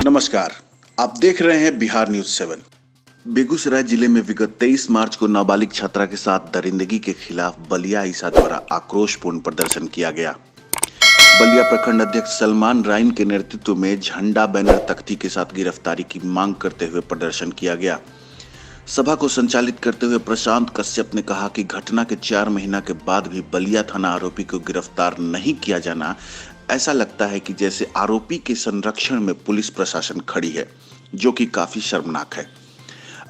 नमस्कार, आप देख रहे हैं बिहार न्यूज 7। बेगूसराय जिले में विगत 23 मार्च को नाबालिग छात्रा के साथ दरिंदगी के खिलाफ बलिया ईसा द्वारा आक्रोशपूर्ण प्रदर्शन किया गया। बलिया प्रखंड अध्यक्ष सलमान राइन के नेतृत्व में झंडा बैनर तख्ती के साथ गिरफ्तारी की मांग करते हुए प्रदर्शन किया गया। सभा को संचालित करते हुए प्रशांत कश्यप ने कहा कि घटना के 4 महीना के बाद भी बलिया थाना आरोपी को गिरफ्तार नहीं किया जाना, ऐसा लगता है कि जैसे आरोपी के संरक्षण में पुलिस प्रशासन खड़ी है, जो कि काफी शर्मनाक है।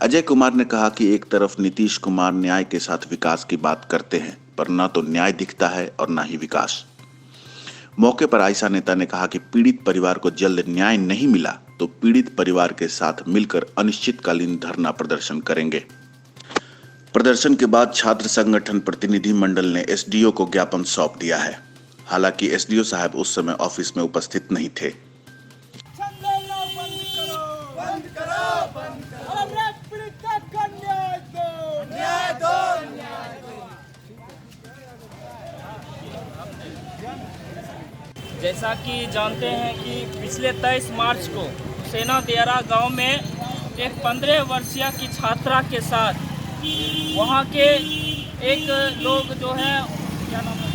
अजय कुमार ने कहा कि एक तरफ नीतीश कुमार न्याय के साथ विकास की बात करते हैं, पर न तो न्याय दिखता है और न ही विकास। मौके पर आयशा नेता ने कहा कि पीड़ित परिवार को जल्द न्याय नहीं मिला तो पीड़ित परिवार के साथ मिलकर अनिश्चितकालीन धरना प्रदर्शन करेंगे। प्रदर्शन के बाद छात्र संगठन प्रतिनिधि मंडल ने एसडीओ को ज्ञापन सौंप दिया है। हालांकि एसडीओ साहब उस समय ऑफिस में उपस्थित नहीं थे। जैसा कि जानते हैं कि पिछले 23 मार्च को सेना दियारा गांव में एक 15 वर्षीय की छात्रा के साथ वहां के एक लोग जो है, क्या नाम है,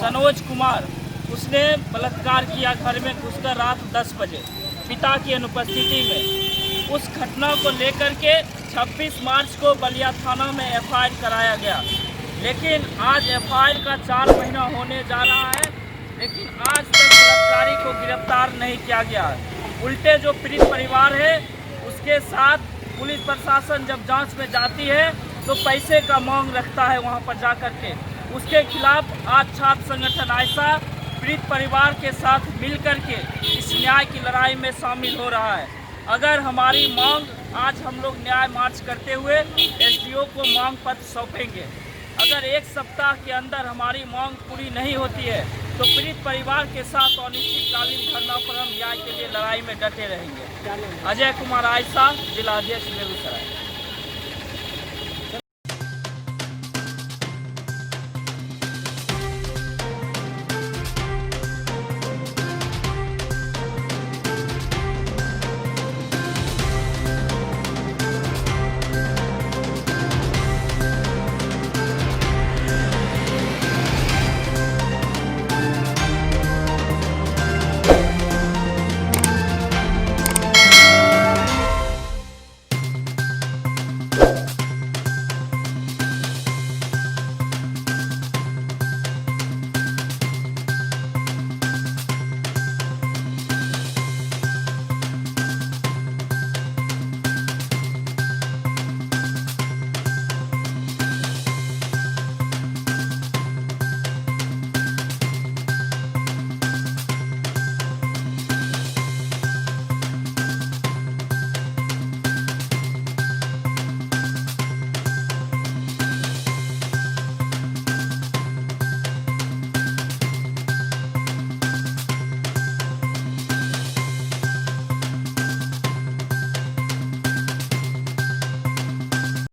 सनोज कुमार, उसने बलात्कार किया घर में घुसकर रात 10 बजे पिता की अनुपस्थिति में। उस घटना को लेकर के 26 मार्च को बलिया थाना में एफआईआर कराया गया, लेकिन आज एफआईआर का 4 महीना होने जा रहा है, लेकिन आज तक बलात्कारी को गिरफ्तार नहीं किया गया है। उल्टे जो पीड़ित परिवार है उसके साथ पुलिस प्रशासन जब जांच में जाती है तो पैसे का मांग रखता है वहां पर जाकर के। उसके खिलाफ आज छात्र संगठन आयशा पीड़ित परिवार के साथ मिलकर के इस न्याय की लड़ाई में शामिल हो रहा है। अगर हमारी मांग, आज हम लोग न्याय मार्च करते हुए एसडीओ को मांग पत्र सौंपेंगे। अगर 1 सप्ताह के अंदर हमारी मांग पूरी नहीं होती है तो पीड़ित परिवार के साथ अनिश्चितकालीन धरना पर हम न्याय के लिए लड़ाई में डटे रहेंगे। अजय कुमार आयशा, जिला अध्यक्ष बेगूसराय।